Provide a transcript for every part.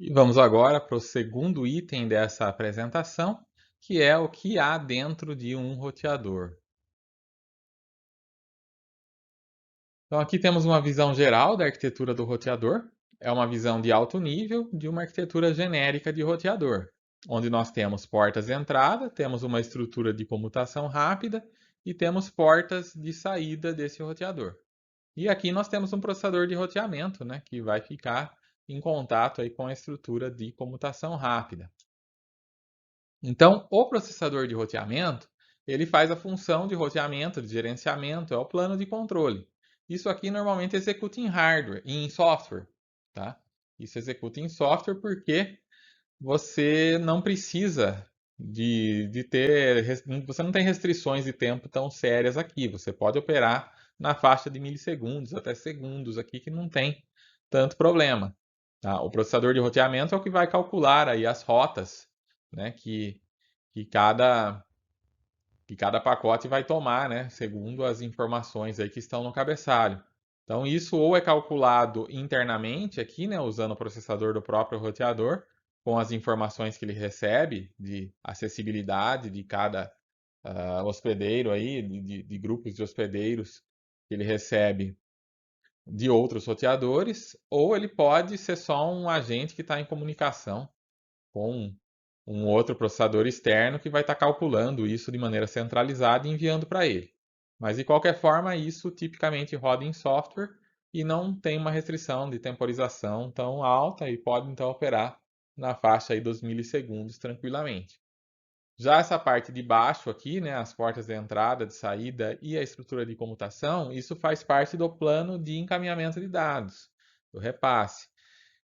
E vamos agora para o segundo item dessa apresentação, que é o que há dentro de um roteador. Então aqui temos uma visão geral da arquitetura do roteador. É uma visão de alto nível de uma arquitetura genérica de roteador, onde nós temos portas de entrada, temos uma estrutura de comutação rápida e temos portas de saída desse roteador. E aqui nós temos um processador de roteamento, né, que vai ficar em contato aí com a estrutura de comutação rápida. Então, o processador de roteamento, ele faz a função de roteamento, de gerenciamento, é o plano de controle. Isso aqui normalmente executa em hardware, em software, tá? Isso executa em software porque você não precisa de ter, você não tem restrições de tempo tão sérias aqui. Você pode operar na faixa de milissegundos até segundos aqui que não tem tanto problema. Tá? O processador de roteamento é o que vai calcular aí as rotas, né, que cada, que cada pacote vai tomar, né, segundo as informações aí que estão no cabeçalho. Então isso ou é calculado internamente aqui, né, usando o processador do próprio roteador, com as informações que ele recebe de acessibilidade de cada hospedeiro aí, de grupos de hospedeiros que ele recebe de outros roteadores, ou ele pode ser só um agente que está em comunicação com um outro processador externo que vai estar calculando isso de maneira centralizada e enviando para ele. Mas de qualquer forma, isso tipicamente roda em software e não tem uma restrição de temporização tão alta e pode então operar na faixa aí dos milissegundos tranquilamente. Já essa parte de baixo aqui, né, as portas de entrada, de saída e a estrutura de comutação, isso faz parte do plano de encaminhamento de dados, do repasse.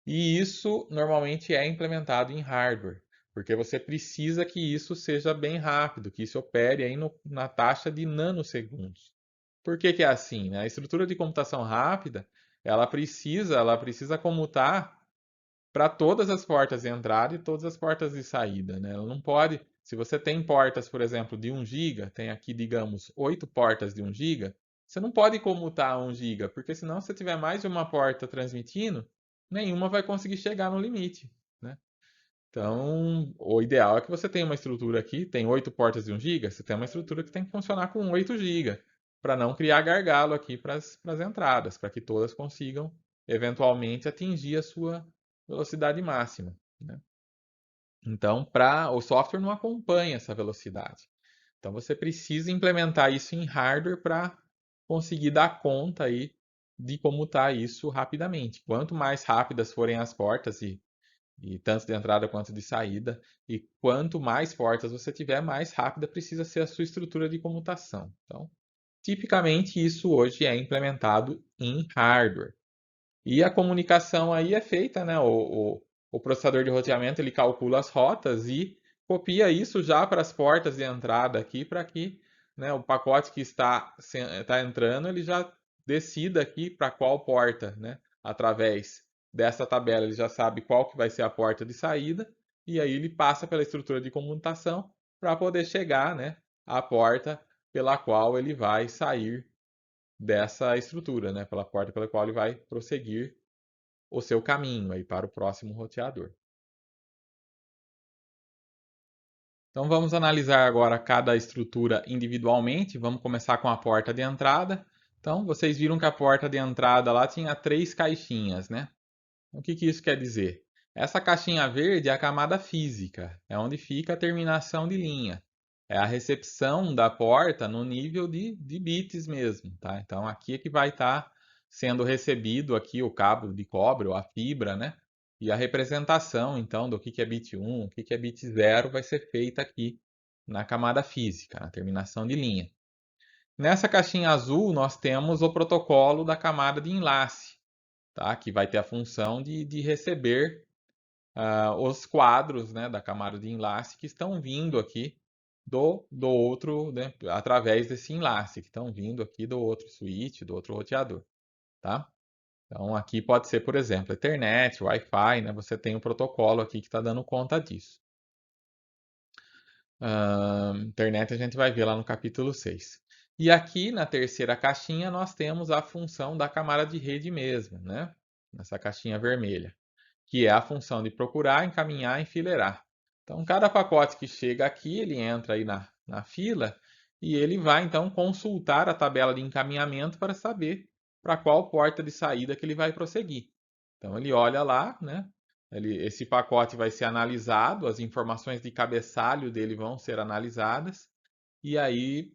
E isso normalmente é implementado em hardware, porque você precisa que isso seja bem rápido, que isso opere aí na taxa de nanosegundos. Por que que é assim, né? A estrutura de computação rápida, ela precisa comutar para todas as portas de entrada e todas as portas de saída, né? Ela não pode, se você tem portas, por exemplo, de 1 GB, tem aqui, digamos, 8 portas de 1 GB, você não pode comutar 1 GB, porque senão se tiver mais de uma porta transmitindo, nenhuma vai conseguir chegar no limite, né? Então, o ideal é que você tenha uma estrutura aqui, tem 8 portas de 1 GB, você tem uma estrutura que tem que funcionar com 8 GB, para não criar gargalo aqui para as entradas, para que todas consigam eventualmente atingir a sua velocidade máxima, né? Então, o software não acompanha essa velocidade. Então, você precisa implementar isso em hardware para conseguir dar conta aí de comutar isso rapidamente. Quanto mais rápidas forem as portas e tanto de entrada quanto de saída, e quanto mais portas você tiver, mais rápida precisa ser a sua estrutura de comutação. Então, tipicamente isso hoje é implementado em hardware. E a comunicação aí é feita, né? O processador de roteamento ele calcula as rotas e copia isso já para as portas de entrada aqui, para que, né, o pacote que está entrando ele já decida aqui para qual porta, né? Através dessa tabela ele já sabe qual que vai ser a porta de saída e aí ele passa pela estrutura de comutação para poder chegar, né, à porta pela qual ele vai sair dessa estrutura, né, pela porta pela qual ele vai prosseguir o seu caminho aí para o próximo roteador. Então vamos analisar agora cada estrutura individualmente. Vamos começar com a porta de entrada. Então vocês viram que a porta de entrada lá tinha 3 caixinhas, né? O que que isso quer dizer? Essa caixinha verde é a camada física, é onde fica a terminação de linha. É a recepção da porta no nível de bits mesmo, tá? Então aqui é que vai estar sendo recebido aqui o cabo de cobre ou a fibra, né? E a representação, então, do que é bit 1, o que é bit 0 vai ser feita aqui na camada física, na terminação de linha. Nessa caixinha azul, nós temos o protocolo da camada de enlace, tá? Que vai ter a função de receber os quadros, né, da camada de enlace que estão vindo aqui do outro, né, através desse enlace, que estão vindo aqui do outro switch, do outro roteador, tá? Então aqui pode ser, por exemplo, Ethernet, Wi-Fi, né? Você tem um protocolo aqui que está dando conta disso. Internet a gente vai ver lá no capítulo 6. E aqui na terceira caixinha nós temos a função da camada de rede mesmo, né? Nessa caixinha vermelha, que é a função de procurar, encaminhar, enfileirar. Então, cada pacote que chega aqui, ele entra aí na fila e ele vai então consultar a tabela de encaminhamento para saber para qual porta de saída que ele vai prosseguir. Então, ele olha lá, né? Esse pacote vai ser analisado, as informações de cabeçalho dele vão ser analisadas, e aí,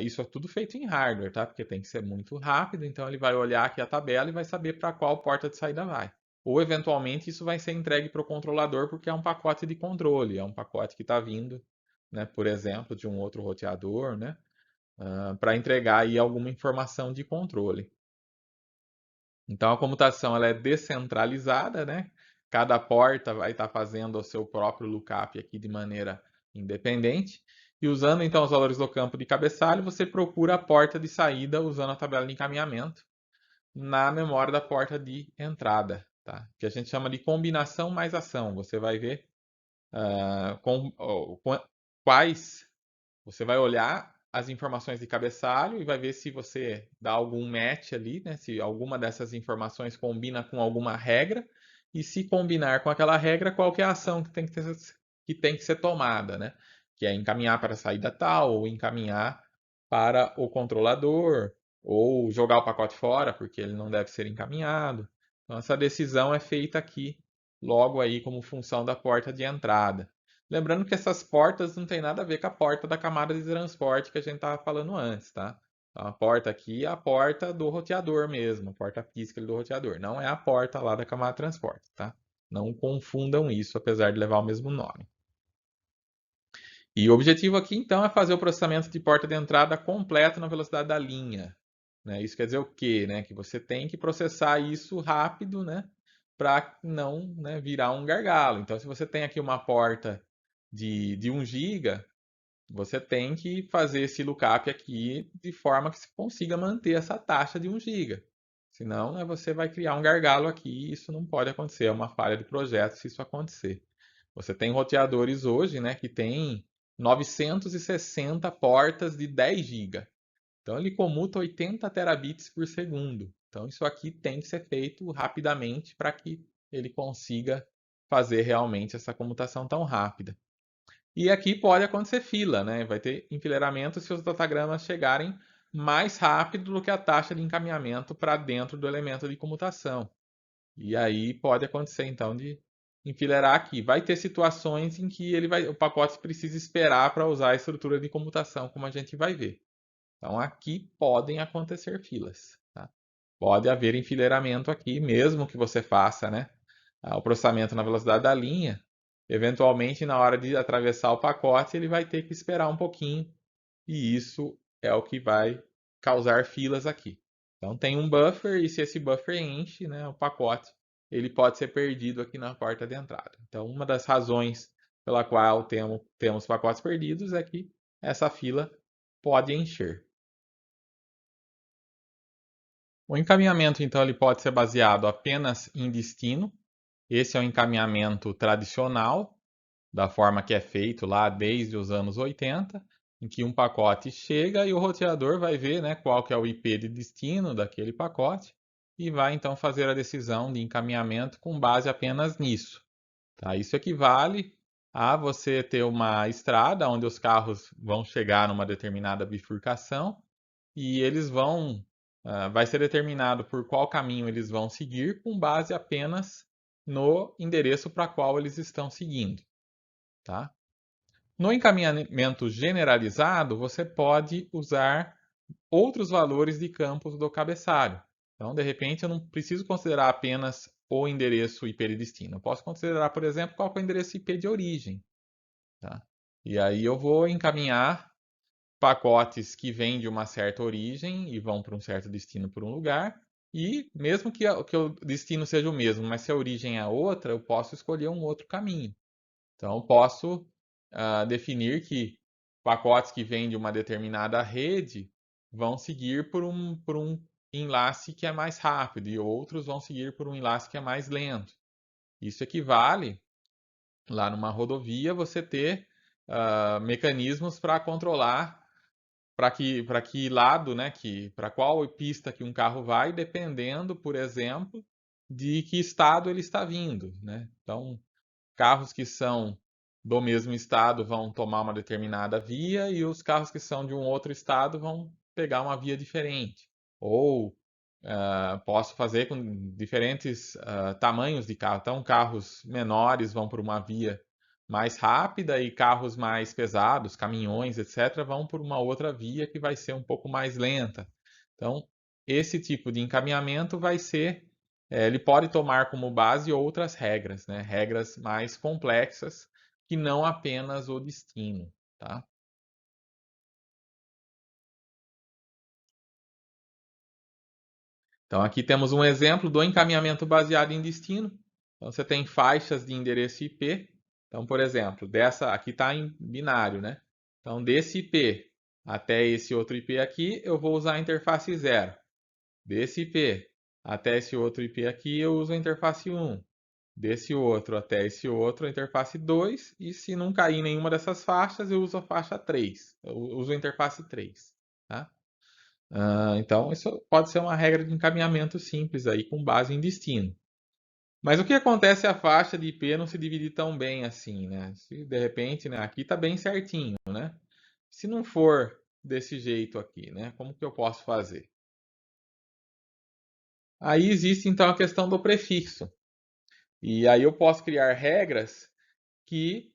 isso é tudo feito em hardware, tá? Porque tem que ser muito rápido, então ele vai olhar aqui a tabela e vai saber para qual porta de saída vai. Ou, eventualmente, isso vai ser entregue para o controlador, porque é um pacote de controle, é um pacote que está vindo, né, por exemplo, de um outro roteador, né, para entregar aí alguma informação de controle. Então a computação ela é descentralizada, né? Cada porta vai estar fazendo o seu próprio lookup aqui de maneira independente. E usando então os valores do campo de cabeçalho, você procura a porta de saída usando a tabela de encaminhamento na memória da porta de entrada, tá? Que a gente chama de combinação mais ação. Você vai ver quais você vai olhar as informações de cabeçalho e vai ver se você dá algum match ali, né? Se alguma dessas informações combina com alguma regra e se combinar com aquela regra, qual que é a ação que tem que ser tomada, né? Que é encaminhar para a saída tal ou encaminhar para o controlador ou jogar o pacote fora porque ele não deve ser encaminhado. Então essa decisão é feita aqui logo aí como função da porta de entrada. Lembrando que essas portas não tem nada a ver com a porta da camada de transporte que a gente estava falando antes, tá? Então, a porta aqui é a porta do roteador mesmo, a porta física do roteador. Não é a porta lá da camada de transporte, tá? Não confundam isso, apesar de levar o mesmo nome. E o objetivo aqui, então, é fazer o processamento de porta de entrada completo na velocidade da linha. Né? Isso quer dizer o quê? Né? Que você tem que processar isso rápido, né? Para não, né, virar um gargalo. Então, se você tem aqui uma porta de 1 GB, você tem que fazer esse lookup aqui de forma que se consiga manter essa taxa de 1 GB. Senão, né, você vai criar um gargalo aqui e isso não pode acontecer. É uma falha de projeto se isso acontecer. Você tem roteadores hoje, né, que tem 960 portas de 10 GB. Então ele comuta 80 terabits por segundo. Então isso aqui tem que ser feito rapidamente para que ele consiga fazer realmente essa comutação tão rápida. E aqui pode acontecer fila, né? Vai ter enfileiramento se os datagramas chegarem mais rápido do que a taxa de encaminhamento para dentro do elemento de comutação. E aí pode acontecer então de enfileirar aqui. Vai ter situações em que o pacote precisa esperar para usar a estrutura de comutação, como a gente vai ver. Então aqui podem acontecer filas, tá? Pode haver enfileiramento aqui, mesmo que você faça, né, o processamento na velocidade da linha. Eventualmente, na hora de atravessar o pacote, ele vai ter que esperar um pouquinho, e isso é o que vai causar filas aqui. Então tem um buffer, e se esse buffer enche, né, o pacote, ele pode ser perdido aqui na porta de entrada. Então, uma das razões pela qual temos pacotes perdidos é que essa fila pode encher. O encaminhamento, então, ele pode ser baseado apenas em destino. Esse é o encaminhamento tradicional, da forma que é feito lá desde os anos 80, em que um pacote chega e o roteador vai ver, né, qual que é o IP de destino daquele pacote e vai então fazer a decisão de encaminhamento com base apenas nisso. Tá? Isso equivale a você ter uma estrada onde os carros vão chegar numa determinada bifurcação e vai ser determinado por qual caminho eles vão seguir com base apenas no endereço para qual eles estão seguindo, tá? No encaminhamento generalizado, você pode usar outros valores de campos do cabeçalho. Então, de repente, eu não preciso considerar apenas o endereço IP de destino. Eu posso considerar, por exemplo, qual é o endereço IP de origem, tá? E aí eu vou encaminhar pacotes que vêm de uma certa origem e vão para um certo destino por um lugar. E mesmo que o destino seja o mesmo, mas se a origem é outra, eu posso escolher um outro caminho. Então, eu posso definir que pacotes que vêm de uma determinada rede vão seguir por um enlace que é mais rápido e outros vão seguir por um enlace que é mais lento. Isso equivale, lá numa rodovia, você ter mecanismos para controlar para que lado, né, para qual pista que um carro vai, dependendo, por exemplo, de que estado ele está vindo, né? Então, carros que são do mesmo estado vão tomar uma determinada via e os carros que são de um outro estado vão pegar uma via diferente. Ou posso fazer com diferentes tamanhos de carro. Então, carros menores vão por uma via mais rápida e carros mais pesados, caminhões, etc., vão por uma outra via que vai ser um pouco mais lenta. Então, esse tipo de encaminhamento vai ser, ele pode tomar como base outras regras, né? Regras mais complexas que não apenas o destino, tá? Então, aqui temos um exemplo do encaminhamento baseado em destino. Então, você tem faixas de endereço IP. Então, por exemplo, dessa aqui está em binário, né? Então, desse IP até esse outro IP aqui, eu vou usar a interface 0. Desse IP até esse outro IP aqui, eu uso a interface 1. Desse outro até esse outro, a interface 2. E se não cair nenhuma dessas faixas, eu uso a faixa 3. Eu uso a interface 3, tá? Então, isso pode ser uma regra de encaminhamento simples aí, com base em destino. Mas o que acontece se a faixa de IP não se dividir tão bem assim, né? Se de repente, né, aqui está bem certinho, né? Se não for desse jeito aqui, né? Como que eu posso fazer? Aí existe então a questão do prefixo. E aí eu posso criar regras que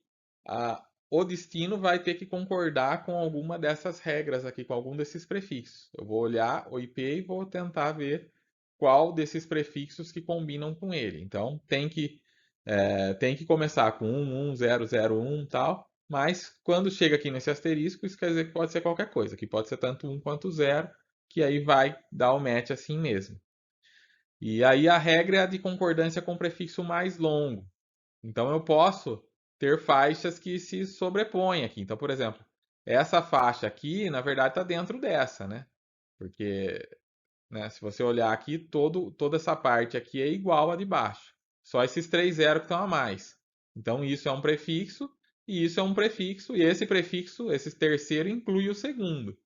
o destino vai ter que concordar com alguma dessas regras aqui, com algum desses prefixos. Eu vou olhar o IP e vou tentar ver qual desses prefixos que combinam com ele. Então tem que começar com 11001 tal, mas quando chega aqui nesse asterisco, isso quer dizer que pode ser qualquer coisa, que pode ser tanto 1 quanto 0, que aí vai dar o match assim mesmo. E aí a regra é a de concordância com prefixo mais longo. Então eu posso ter faixas que se sobrepõem aqui. Então, por exemplo, essa faixa aqui, na verdade, está dentro dessa, né? Porque, né, se você olhar aqui, toda essa parte aqui é igual à de baixo. Só esses 3 zeros que estão a mais. Então, isso é um prefixo, e isso é um prefixo, e esse prefixo, esse terceiro, inclui o segundo.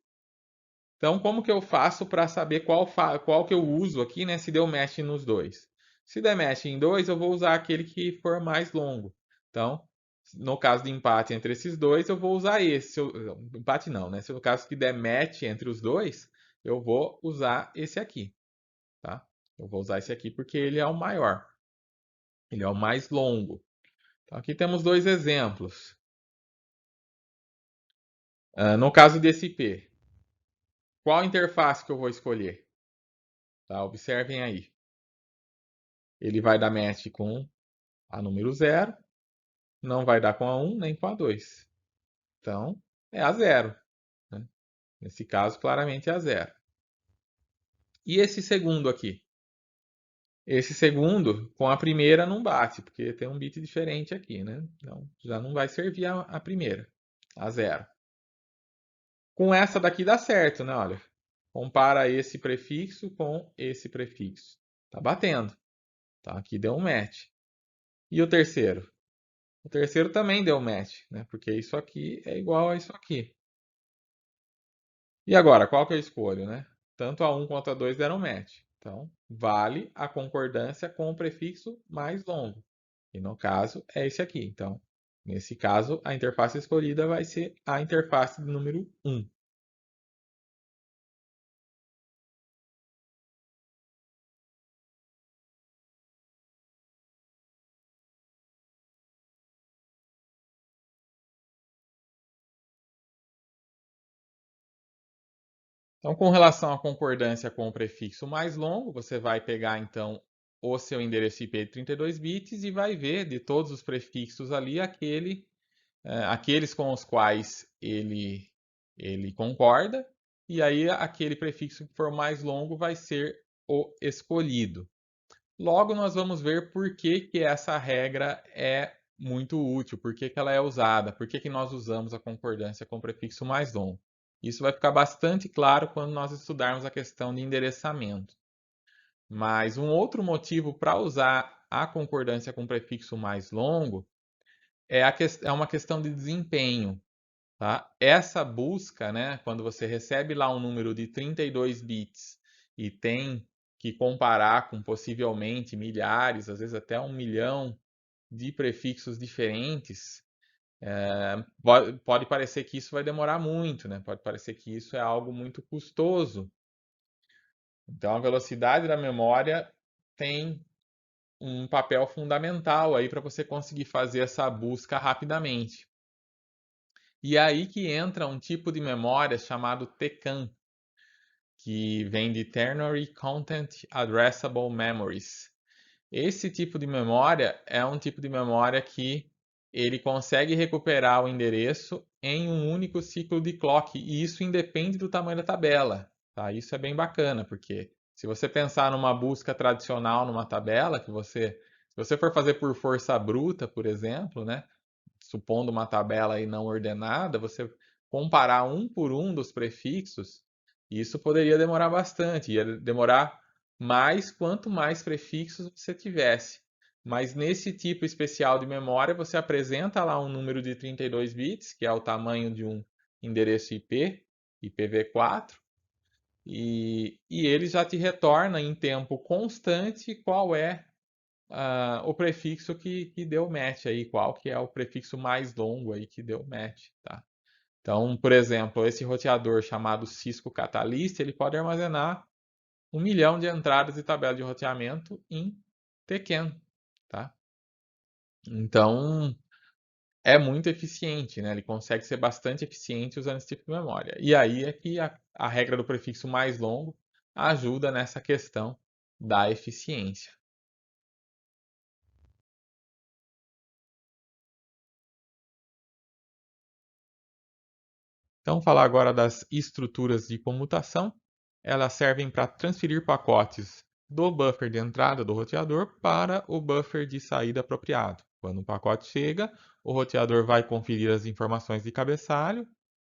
Então, como que eu faço para saber qual que eu uso aqui, né? Se deu match nos dois. Se der match em dois, eu vou usar aquele que for mais longo. Então, no caso de empate entre esses dois, eu vou usar esse. Empate não, né? Se no caso que der match entre os dois, eu vou usar esse aqui, tá? Eu vou usar esse aqui porque ele é o maior. Ele é o mais longo. Então, aqui temos dois exemplos. No caso desse IP, qual interface que eu vou escolher? Tá? Observem aí. Ele vai dar match com a número 0, não vai dar com a 1 nem com a 2. Então, é a 0. Né? Nesse caso, claramente é a 0. E esse segundo aqui? Esse segundo, com a primeira, não bate, porque tem um bit diferente aqui, né? Então, já não vai servir a primeira, a 0. Com essa daqui dá certo, né? Olha, compara esse prefixo com esse prefixo. Tá batendo. Tá? Aqui deu um match. E o terceiro? O terceiro também deu match, né? Porque isso aqui é igual a isso aqui. E agora, qual que eu escolho, né? Tanto a 1 quanto a 2 deram match. Então, vale a concordância com o prefixo mais longo. E no caso, é esse aqui. Então, nesse caso, a interface escolhida vai ser a interface do número 1. Então, com relação à concordância com o prefixo mais longo, você vai pegar então o seu endereço IP de 32 bits e vai ver de todos os prefixos ali aqueles com os quais ele concorda, e aí aquele prefixo que for mais longo vai ser o escolhido. Logo, nós vamos ver por que, que essa regra é muito útil, por que, que ela é usada, por que, que nós usamos a concordância com o prefixo mais longo. Isso vai ficar bastante claro quando nós estudarmos a questão de endereçamento. Mas um outro motivo para usar a concordância com prefixo mais longo é uma questão de desempenho. Tá? Essa busca, né, quando você recebe lá um número de 32 bits e tem que comparar com possivelmente milhares, às vezes até 1 milhão de prefixos diferentes, pode parecer que isso vai demorar muito, né? Pode parecer que isso é algo muito custoso. Então, a velocidade da memória tem um papel fundamental aí para você conseguir fazer essa busca rapidamente. E aí que entra um tipo de memória chamado TCAM, que vem de Ternary Content Addressable Memories. Esse tipo de memória é um tipo de memória que ele consegue recuperar o endereço em um único ciclo de clock, e isso independe do tamanho da tabela, tá? Isso é bem bacana, porque se você pensar numa busca tradicional numa tabela, se você for fazer por força bruta, por exemplo, né? Supondo uma tabela aí não ordenada, você comparar um por um dos prefixos, isso poderia demorar bastante, ia demorar mais quanto mais prefixos você tivesse. Mas nesse tipo especial de memória, você apresenta lá um número de 32 bits, que é o tamanho de um endereço IP, IPv4, e ele já te retorna em tempo constante qual é o prefixo que deu match aí, qual que é o prefixo mais longo aí que deu match, tá? Então, por exemplo, esse roteador chamado Cisco Catalyst, ele pode armazenar 1 milhão de entradas de tabela de roteamento em Tekken, tá? Então, é muito eficiente, né? Ele consegue ser bastante eficiente usando esse tipo de memória. E aí é que a regra do prefixo mais longo ajuda nessa questão da eficiência. Então, falar agora das estruturas de comutação. Elas servem para transferir pacotes do buffer de entrada do roteador para o buffer de saída apropriado. Quando um pacote chega, o roteador vai conferir as informações de cabeçalho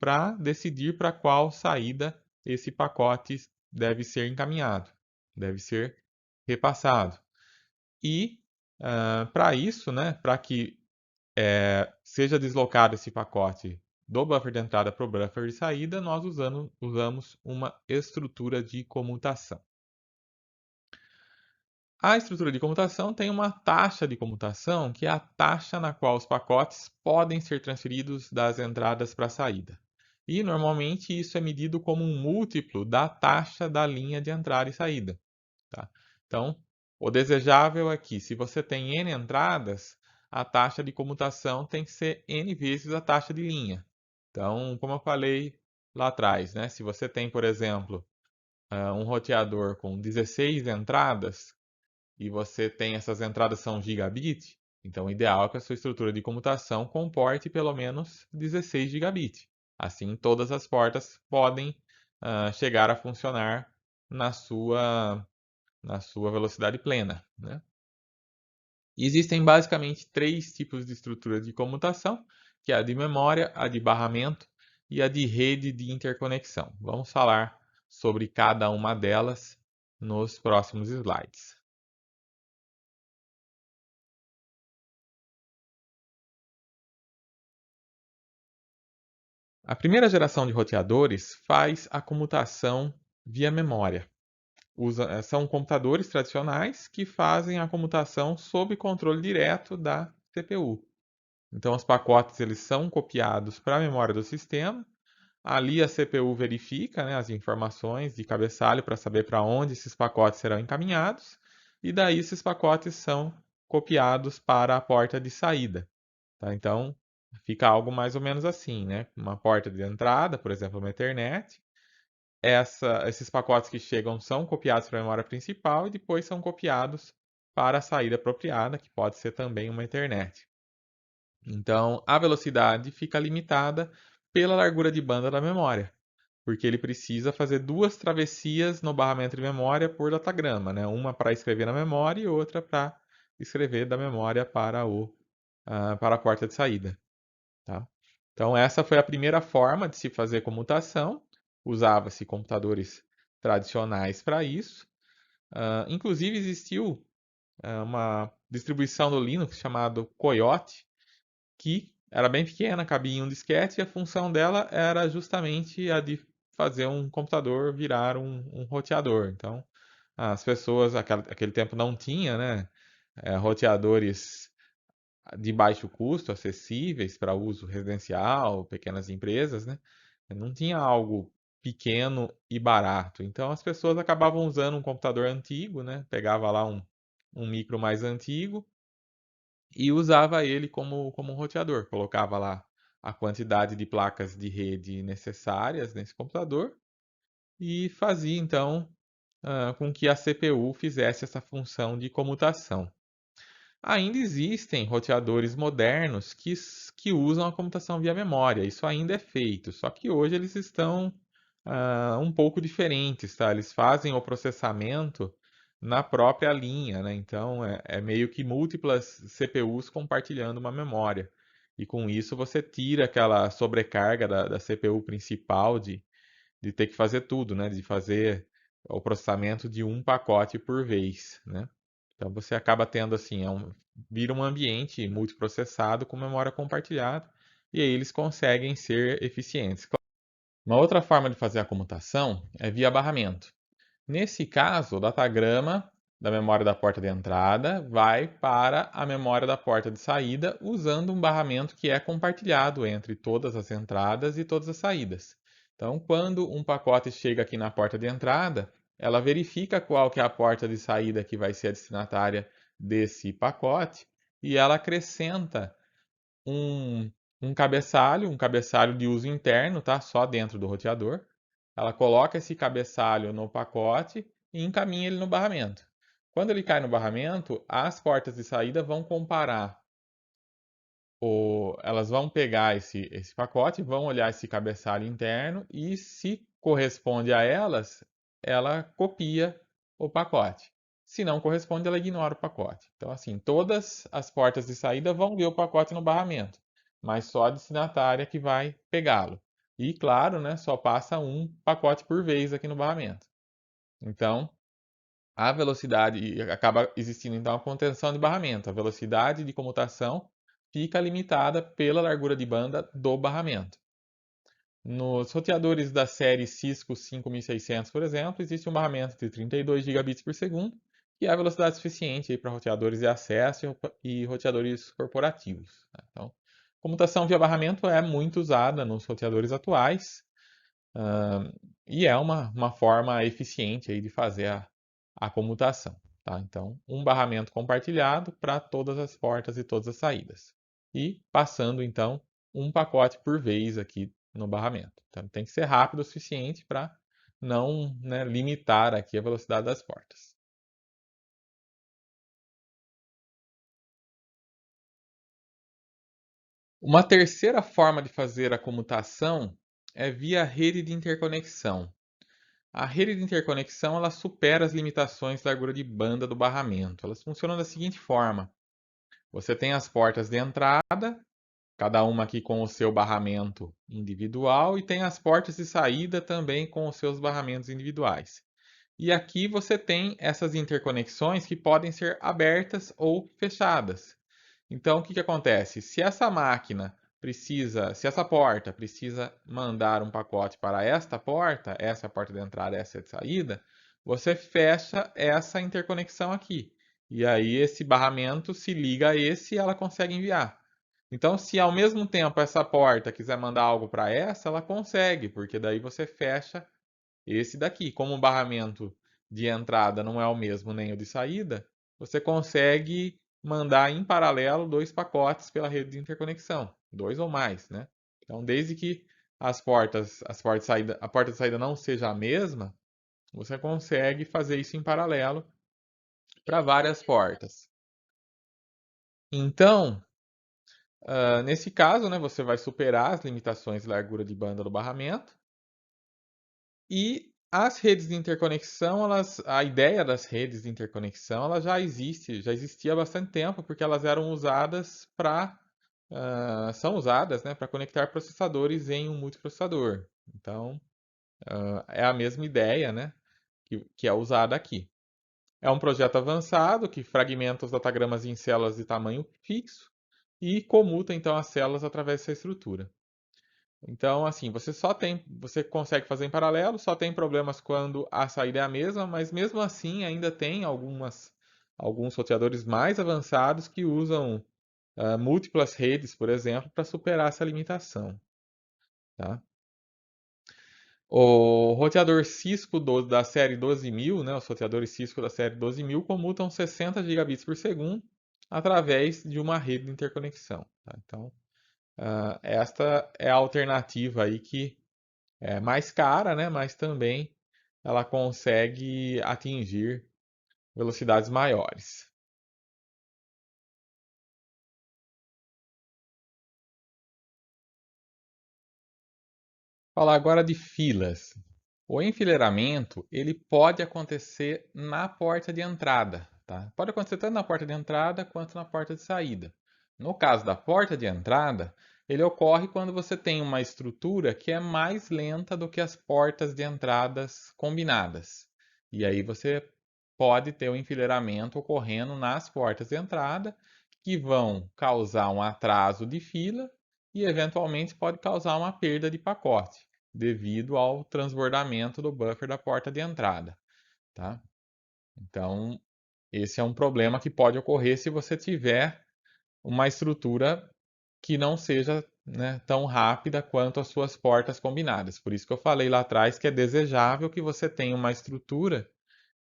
para decidir para qual saída esse pacote deve ser encaminhado, deve ser repassado. E para isso, né, para que seja deslocado esse pacote do buffer de entrada para o buffer de saída, nós usamos uma estrutura de comutação. A estrutura de comutação tem uma taxa de comutação, que é a taxa na qual os pacotes podem ser transferidos das entradas para a saída. E normalmente isso é medido como um múltiplo da taxa da linha de entrada e saída. Tá? Então, o desejável é que, se você tem n entradas, a taxa de comutação tem que ser n vezes a taxa de linha. Então, como eu falei lá atrás, né? Se você tem, por exemplo, um roteador com 16 entradas e você tem essas entradas são gigabit, então o ideal é que a sua estrutura de comutação comporte pelo menos 16 gigabit. Assim, todas as portas podem chegar a funcionar na sua velocidade plena, né? Existem basicamente três tipos de estrutura de comutação, que é a de memória, a de barramento e a de rede de interconexão. Vamos falar sobre cada uma delas nos próximos slides. A primeira geração de roteadores faz a comutação via memória. São computadores tradicionais que fazem a comutação sob controle direto da CPU. Então, os pacotes eles são copiados para a memória do sistema. Ali a CPU verifica, né, as informações de cabeçalho para saber para onde esses pacotes serão encaminhados. E daí esses pacotes são copiados para a porta de saída. Tá? Então, fica algo mais ou menos assim, né? Uma porta de entrada, por exemplo, uma Ethernet. Esses pacotes que chegam são copiados para a memória principal e depois são copiados para a saída apropriada, que pode ser também uma Ethernet. Então, a velocidade fica limitada pela largura de banda da memória, porque ele precisa fazer duas travessias no barramento de memória por datagrama, né? Uma para escrever na memória e outra para escrever da memória para a porta de saída. Tá? Então, essa foi a primeira forma de se fazer comutação. Usava-se computadores tradicionais para isso. Inclusive, existiu uma distribuição do Linux chamado Coyote, que era bem pequena, cabia em um disquete, e a função dela era justamente a de fazer um computador virar um roteador. Então, as pessoas, aquele tempo não tinha, né, roteadores de baixo custo, acessíveis para uso residencial, pequenas empresas, né? Não tinha algo pequeno e barato. Então as pessoas acabavam usando um computador antigo, né? Pegava lá um micro mais antigo e usava ele como um roteador. Colocava lá a quantidade de placas de rede necessárias nesse computador e fazia então com que a CPU fizesse essa função de comutação. Ainda existem roteadores modernos que usam a computação via memória. Isso ainda é feito, só que hoje eles estão um pouco diferentes, tá? Eles fazem o processamento na própria linha, né? Então é meio que múltiplas CPUs compartilhando uma memória. E com isso você tira aquela sobrecarga da CPU principal de ter que fazer tudo, né? De fazer o processamento de um pacote por vez, né? Então você acaba tendo assim, vira um ambiente multiprocessado com memória compartilhada e aí eles conseguem ser eficientes. Uma outra forma de fazer a comutação é via barramento. Nesse caso, o datagrama da memória da porta de entrada vai para a memória da porta de saída usando um barramento que é compartilhado entre todas as entradas e todas as saídas. Então, quando um pacote chega aqui na porta de entrada, ela verifica qual que é a porta de saída que vai ser a destinatária desse pacote e ela acrescenta um, um cabeçalho de uso interno, tá? Só dentro do roteador. Ela coloca esse cabeçalho no pacote e encaminha ele no barramento. Quando ele cai no barramento, as portas de saída vão comparar, elas vão pegar esse pacote, vão olhar esse cabeçalho interno e, se corresponde a elas, ela copia o pacote. Se não corresponde, ela ignora o pacote. Então, assim, todas as portas de saída vão ver o pacote no barramento, mas só a destinatária que vai pegá-lo. E, claro, né, só passa um pacote por vez aqui no barramento. Então, a velocidade acaba existindo então a contenção de barramento. A velocidade de comutação fica limitada pela largura de banda do barramento. Nos roteadores da série Cisco 5600, por exemplo, existe um barramento de 32 gigabits por segundo, que é a velocidade suficiente para roteadores de acesso e roteadores corporativos. Então, comutação via barramento é muito usada nos roteadores atuais, e é uma forma eficiente aí de fazer a comutação. Tá? Então, um barramento compartilhado para todas as portas e todas as saídas. E passando, então, um pacote por vez aqui no barramento. Então, tem que ser rápido o suficiente para não, né, limitar aqui a velocidade das portas. Uma terceira forma de fazer a comutação é via rede de interconexão. A rede de interconexão ela supera as limitações da largura de banda do barramento. Elas funcionam da seguinte forma: você tem as portas de entrada, cada uma aqui com o seu barramento individual, e tem as portas de saída também com os seus barramentos individuais. E aqui você tem essas interconexões que podem ser abertas ou fechadas. Então, o que acontece? Se essa máquina precisa, se essa porta precisa mandar um pacote para esta porta, essa é a porta de entrada, essa é a de saída, você fecha essa interconexão aqui. E aí esse barramento se liga a esse e ela consegue enviar. Então, se ao mesmo tempo essa porta quiser mandar algo para essa, ela consegue, porque daí você fecha esse daqui. Como o barramento de entrada não é o mesmo nem o de saída, você consegue mandar em paralelo dois pacotes pela rede de interconexão, dois ou mais, né? Então, desde que as portas de saída, a porta de saída não seja a mesma, você consegue fazer isso em paralelo para várias portas. Então, nesse caso, né, você vai superar as limitações de largura de banda do barramento e as redes de interconexão, a ideia das redes de interconexão, ela já existia há bastante tempo, porque elas eram usadas são usadas, né, para conectar processadores em um multiprocessador. Então, é a mesma ideia, né, que é usada aqui. É um projeto avançado que fragmenta os datagramas em células de tamanho fixo e comuta então as células através dessa estrutura. Então, assim, você consegue fazer em paralelo, só tem problemas quando a saída é a mesma, mas mesmo assim ainda tem alguns roteadores mais avançados que usam múltiplas redes, por exemplo, para superar essa limitação, tá? O roteador Cisco da série 12000, né, os roteadores Cisco da série 12000 comutam 60 gigabits por segundo através de uma rede de interconexão, tá? Então, esta é a alternativa aí que é mais cara, né, mas também ela consegue atingir velocidades maiores. Falar agora de filas. O enfileiramento, ele pode acontecer na porta de entrada, tá? Pode acontecer tanto na porta de entrada quanto na porta de saída. No caso da porta de entrada, ele ocorre quando você tem uma estrutura que é mais lenta do que as portas de entradas combinadas. E aí você pode ter o enfileiramento ocorrendo nas portas de entrada, que vão causar um atraso de fila e eventualmente pode causar uma perda de pacote devido ao transbordamento do buffer da porta de entrada, tá? Então, esse é um problema que pode ocorrer se você tiver uma estrutura que não seja, né, tão rápida quanto as suas portas combinadas. Por isso que eu falei lá atrás que é desejável que você tenha uma estrutura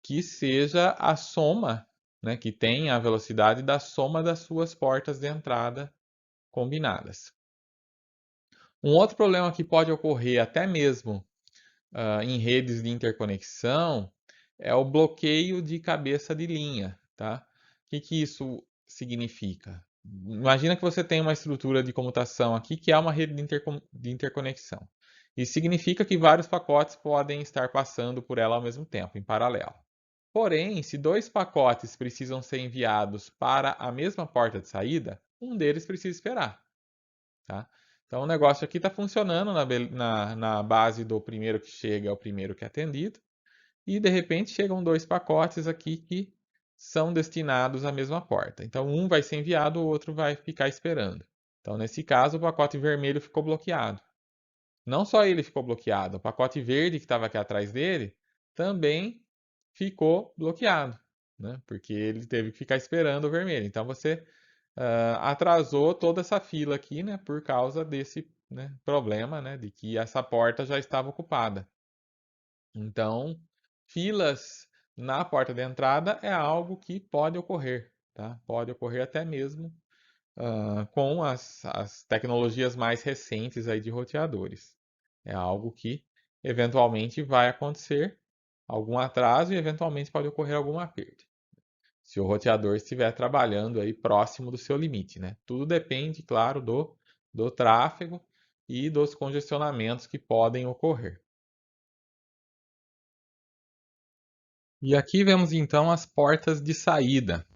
que seja a soma, né, que tenha a velocidade da soma das suas portas de entrada combinadas. Um outro problema que pode ocorrer até mesmo em redes de interconexão é o bloqueio de cabeça de linha, tá? O que que isso significa? Imagina que você tem uma estrutura de comutação aqui que é uma rede de interconexão. Isso significa que vários pacotes podem estar passando por ela ao mesmo tempo, em paralelo. Porém, se dois pacotes precisam ser enviados para a mesma porta de saída, um deles precisa esperar, tá? Então o negócio aqui está funcionando na base do primeiro que chega é o primeiro que é atendido, e de repente chegam dois pacotes aqui que são destinados à mesma porta. Então um vai ser enviado, o outro vai ficar esperando. Então nesse caso o pacote vermelho ficou bloqueado. Não só ele ficou bloqueado, o pacote verde que estava aqui atrás dele também ficou bloqueado, né? Porque ele teve que ficar esperando o vermelho. Então você atrasou toda essa fila aqui, né? Por causa desse, né, problema, né? De que essa porta já estava ocupada. Então, filas na porta de entrada é algo que pode ocorrer, tá? Pode ocorrer até mesmo com as tecnologias mais recentes aí de roteadores. É algo que eventualmente vai acontecer algum atraso e eventualmente pode ocorrer alguma perda. Se o roteador estiver trabalhando aí próximo do seu limite, né? Tudo depende, claro, do tráfego e dos congestionamentos que podem ocorrer. E aqui vemos então as portas de saída.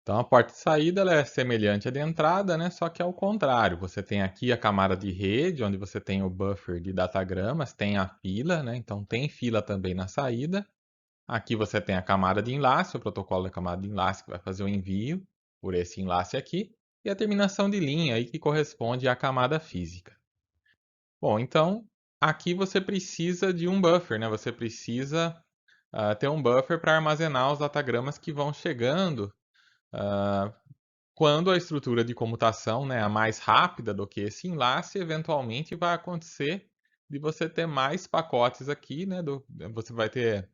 Então a porta de saída ela é semelhante à de entrada, né? Só que ao contrário. Você tem aqui a camada de rede, onde você tem o buffer de datagramas, tem a fila, né? Então tem fila também na saída. Aqui você tem a camada de enlace, o protocolo da camada de enlace que vai fazer o envio por esse enlace aqui, e a terminação de linha aí que corresponde à camada física. Bom, então aqui você precisa de um buffer, né? Você precisa ter um buffer para armazenar os datagramas que vão chegando ah, quando a estrutura de comutação, né, é mais rápida do que esse enlace, eventualmente vai acontecer de você ter mais pacotes aqui, né, você vai ter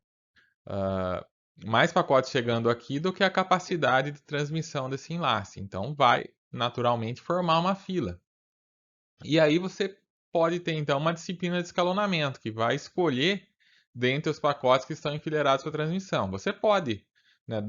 mais pacotes chegando aqui do que a capacidade de transmissão desse enlace. Então vai naturalmente formar uma fila. E aí você pode ter então uma disciplina de escalonamento que vai escolher dentre os pacotes que estão enfileirados para transmissão. Você pode, né,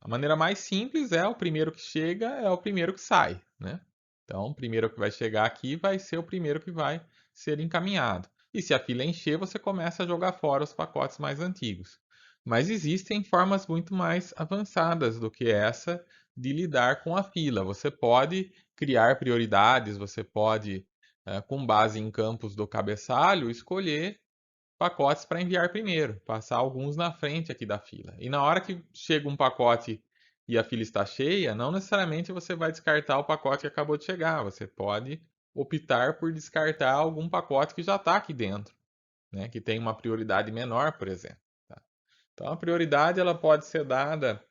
a maneira mais simples é o primeiro que chega é o primeiro que sai, né? Então, o primeiro que vai chegar aqui vai ser o primeiro que vai ser encaminhado. E se a fila encher, você começa a jogar fora os pacotes mais antigos. Mas existem formas muito mais avançadas do que essa de lidar com a fila. Você pode criar prioridades, você pode, com base em campos do cabeçalho, escolher pacotes para enviar primeiro, passar alguns na frente aqui da fila. E na hora que chega um pacote e a fila está cheia, não necessariamente você vai descartar o pacote que acabou de chegar. Você pode optar por descartar algum pacote que já está aqui dentro, né, que tem uma prioridade menor, por exemplo. Tá? Então, a prioridade ela pode ser dada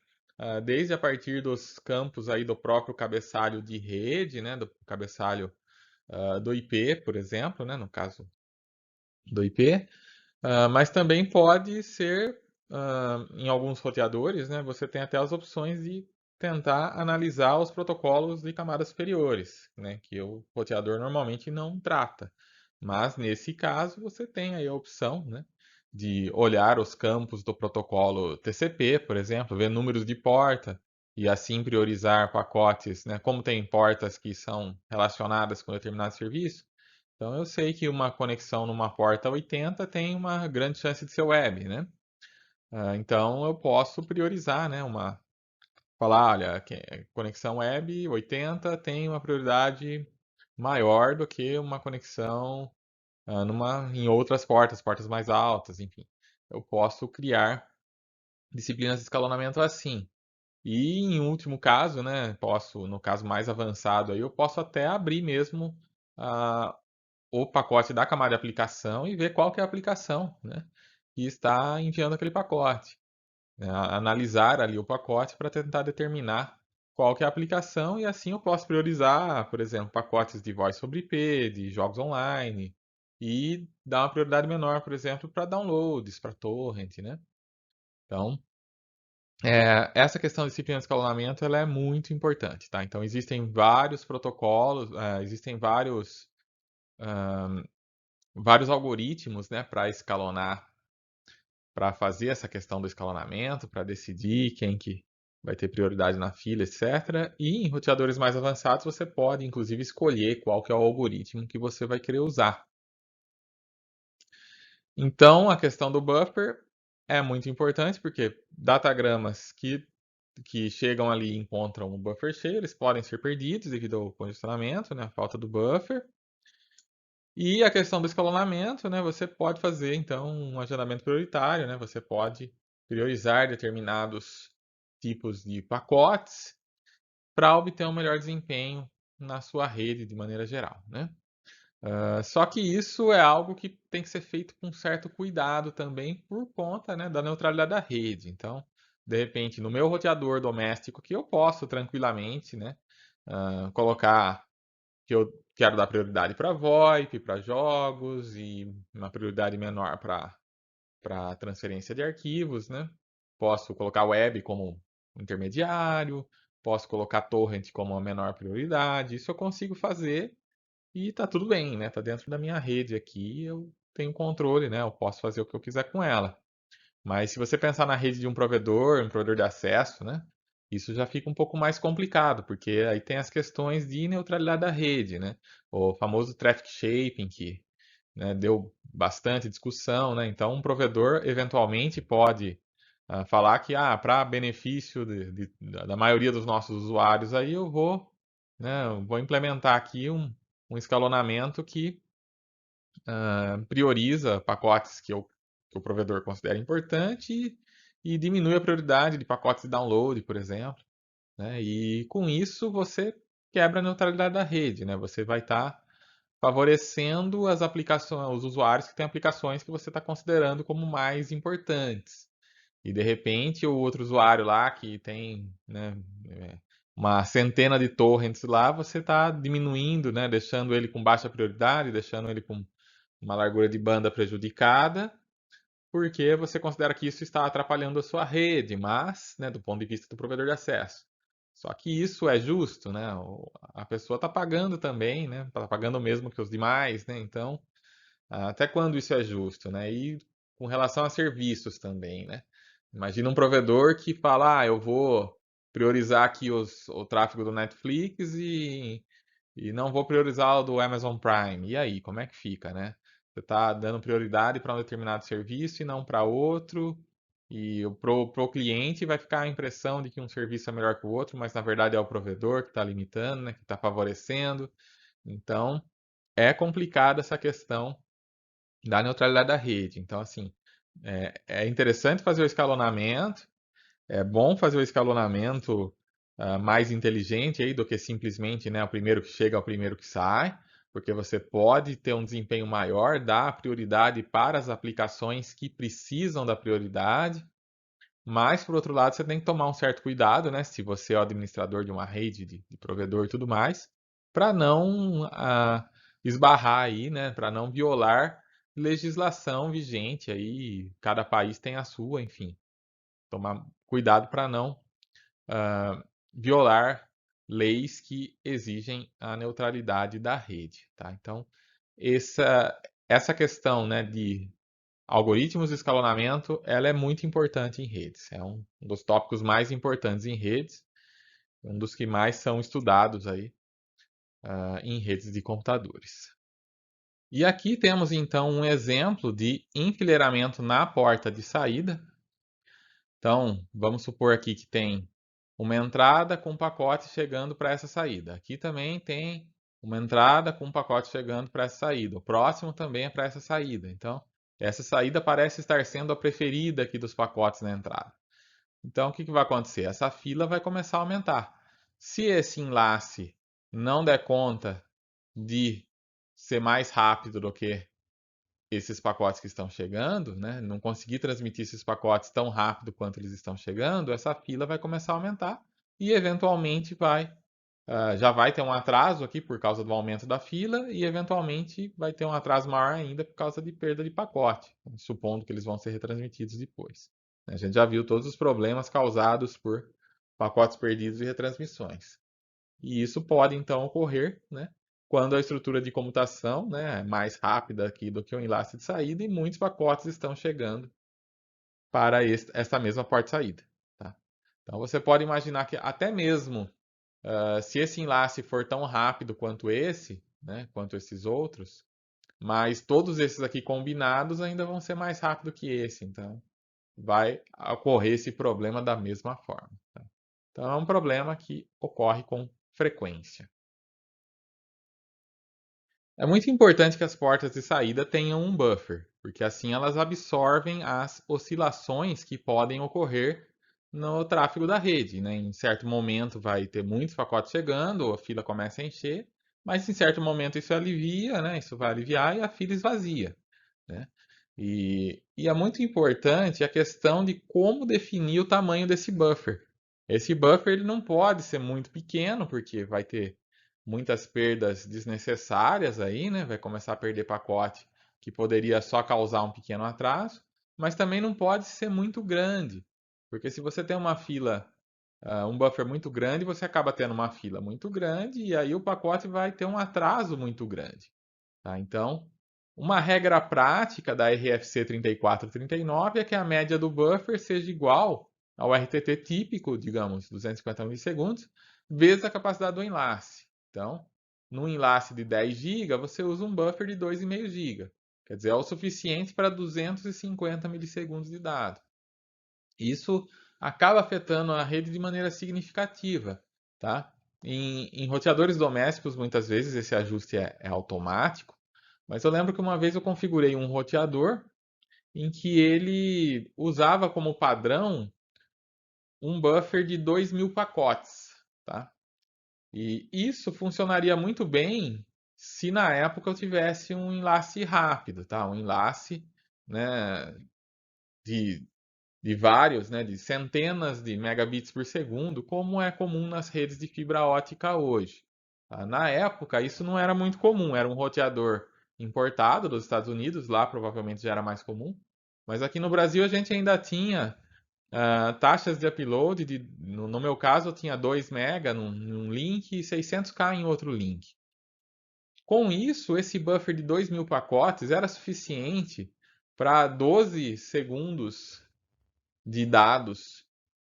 desde a partir dos campos aí do próprio cabeçalho de rede, né, do cabeçalho do IP, por exemplo, né, no caso do IP, mas também pode ser, em alguns roteadores, né, você tem até as opções de tentar analisar os protocolos de camadas superiores, né, que o roteador normalmente não trata. Mas nesse caso você tem aí a opção, né, de olhar os campos do protocolo TCP, por exemplo, ver números de porta e assim priorizar pacotes, né, como tem portas que são relacionadas com determinado serviço. Então eu sei que uma conexão numa porta 80 tem uma grande chance de ser web, né? Então eu posso priorizar, né? Falar, olha, conexão web 80 tem uma prioridade maior do que uma conexão em outras portas, portas mais altas, enfim. Eu posso criar disciplinas de escalonamento assim. E em último caso, né? No caso mais avançado aí, eu posso até abrir mesmo ah, o pacote da camada de aplicação e ver qual que é a aplicação, né, que está enviando aquele pacote. Analisar ali o pacote para tentar determinar qual que é a aplicação e assim eu posso priorizar, por exemplo, pacotes de voz sobre IP, de jogos online e dar uma prioridade menor, por exemplo, para downloads, para torrent, né? Então, essa questão de disciplina de escalonamento ela é muito importante, tá? Então, existem vários protocolos, existem vários algoritmos, né, para escalonar, para fazer essa questão do escalonamento, para decidir quem que vai ter prioridade na fila, etc. E em roteadores mais avançados você pode, inclusive, escolher qual que é o algoritmo que você vai querer usar. Então, a questão do buffer é muito importante porque datagramas que chegam ali e encontram o buffer cheio, eles podem ser perdidos devido ao congestionamento, né, a falta do buffer. E a questão do escalonamento, né? Você pode fazer então um agendamento prioritário, né? Você pode priorizar determinados tipos de pacotes para obter um melhor desempenho na sua rede de maneira geral, né? Só que isso é algo que tem que ser feito com certo cuidado também por conta, né, da neutralidade da rede. Então, de repente, no meu roteador doméstico que eu posso tranquilamente, né, colocar que eu quero dar prioridade para VoIP, para jogos e uma prioridade menor para transferência de arquivos, né? Posso colocar web como intermediário, posso colocar torrent como a menor prioridade. Isso eu consigo fazer e tá tudo bem, né? Tá dentro da minha rede aqui, eu tenho controle, né? Eu posso fazer o que eu quiser com ela. Mas se você pensar na rede de um provedor de acesso, né? Isso já fica um pouco mais complicado, porque aí tem as questões de neutralidade da rede, né? O famoso traffic shaping, que, né, deu bastante discussão, né? Então, um provedor eventualmente pode falar que, para benefício da maioria dos nossos usuários, aí eu vou implementar aqui um escalonamento que prioriza pacotes que o provedor considera importante e diminui a prioridade de pacotes de download, por exemplo, né? E com isso você quebra a neutralidade da rede, né? Você vai estar favorecendo as aplicações, os usuários que têm aplicações que você está considerando como mais importantes. E de repente o outro usuário lá que tem, né, uma centena de torrents lá, você está diminuindo, né, deixando ele com baixa prioridade, deixando ele com uma largura de banda prejudicada, porque você considera que isso está atrapalhando a sua rede, mas, né, do ponto de vista do provedor de acesso. Só que isso é justo, né? A pessoa está pagando também, né? Está pagando o mesmo que os demais, né? Então, até quando isso é justo, né? E com relação a serviços também, né? Imagina um provedor que fala, eu vou priorizar aqui o tráfego do Netflix e não vou priorizar o do Amazon Prime. E aí, como é que fica, né? Você está dando prioridade para um determinado serviço e não para outro. E pro cliente vai ficar a impressão de que um serviço é melhor que o outro, mas na verdade é o provedor que está limitando, né? Que está favorecendo. Então, é complicada essa questão da neutralidade da rede. Então, assim, é interessante fazer o escalonamento, é bom fazer o escalonamento mais inteligente aí do que simplesmente, né, o primeiro que chega é o primeiro que sai, porque você pode ter um desempenho maior, dar prioridade para as aplicações que precisam da prioridade, mas, por outro lado, você tem que tomar um certo cuidado, né? Se você é o administrador de uma rede de provedor e tudo mais, para não esbarrar aí, né? Para não violar legislação vigente aí, cada país tem a sua, enfim. Tomar cuidado para não violar leis que exigem a neutralidade da rede, tá? Então, essa questão, né, de algoritmos de escalonamento, ela é muito importante em redes. É um dos tópicos mais importantes em redes, um dos que mais são estudados aí em redes de computadores. E aqui temos então um exemplo de enfileiramento na porta de saída. Então, vamos supor aqui que tem uma entrada com um pacote chegando para essa saída. Aqui também tem uma entrada com um pacote chegando para essa saída. O próximo também é para essa saída. Então, essa saída parece estar sendo a preferida aqui dos pacotes na entrada. Então, o que vai acontecer? Essa fila vai começar a aumentar. Se esse enlace não der conta de ser mais rápido do que esses pacotes que estão chegando, né, não conseguir transmitir esses pacotes tão rápido quanto eles estão chegando, essa fila vai começar a aumentar e eventualmente já vai ter um atraso aqui por causa do aumento da fila e eventualmente vai ter um atraso maior ainda por causa de perda de pacote, supondo que eles vão ser retransmitidos depois. A gente já viu todos os problemas causados por pacotes perdidos e retransmissões. E isso pode então ocorrer, né, quando a estrutura de comutação, né, é mais rápida aqui do que o enlace de saída e muitos pacotes estão chegando para essa mesma porta de saída. Tá? Então você pode imaginar que até mesmo se esse enlace for tão rápido quanto esse, né, quanto esses outros, mas todos esses aqui combinados ainda vão ser mais rápido que esse. Então vai ocorrer esse problema da mesma forma. Tá? Então é um problema que ocorre com frequência. É muito importante que as portas de saída tenham um buffer, porque assim elas absorvem as oscilações que podem ocorrer no tráfego da rede, né? Em certo momento vai ter muitos pacotes chegando, a fila começa a encher, mas em certo momento isso alivia, né? Isso vai aliviar e a fila esvazia, né? E é muito importante a questão de como definir o tamanho desse buffer. Esse buffer ele não pode ser muito pequeno, porque vai ter muitas perdas desnecessárias aí, né? Vai começar a perder pacote que poderia só causar um pequeno atraso, mas também não pode ser muito grande, porque se você tem uma fila, um buffer muito grande, você acaba tendo uma fila muito grande e aí o pacote vai ter um atraso muito grande. Tá? Então, uma regra prática da RFC 3439 é que a média do buffer seja igual ao RTT típico, digamos, 250 milissegundos, vezes a capacidade do enlace. Então, num enlace de 10 GB, você usa um buffer de 2,5 GB. Quer dizer, é o suficiente para 250 milissegundos de dado. Isso acaba afetando a rede de maneira significativa. Tá? Em roteadores domésticos, muitas vezes esse ajuste é automático, mas eu lembro que uma vez eu configurei um roteador em que ele usava como padrão um buffer de 2.000 pacotes. Tá? E isso funcionaria muito bem se na época eu tivesse um enlace rápido, tá? Um enlace, né, de, de vários, né, de centenas de megabits por segundo, como é comum nas redes de fibra ótica hoje. Tá? Na época, isso não era muito comum, era um roteador importado dos Estados Unidos, lá provavelmente já era mais comum, mas aqui no Brasil a gente ainda tinha taxas de upload, no meu caso eu tinha 2 MB num link e 600K em outro link. Com isso, esse buffer de 2.000 pacotes era suficiente para 12 segundos de dados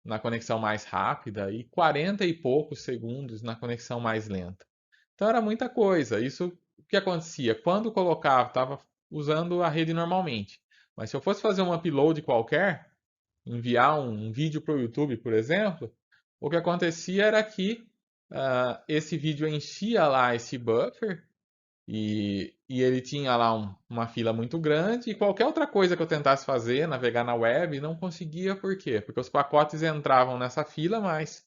na conexão mais rápida e 40 e poucos segundos na conexão mais lenta. Então era muita coisa. Isso o que acontecia? Quando colocava, estava usando a rede normalmente. Mas se eu fosse fazer um upload qualquer, enviar um vídeo para o YouTube, por exemplo, o que acontecia era que esse vídeo enchia lá esse buffer e ele tinha lá uma fila muito grande e qualquer outra coisa que eu tentasse fazer, navegar na web, não conseguia. Por quê? Porque os pacotes entravam nessa fila, mas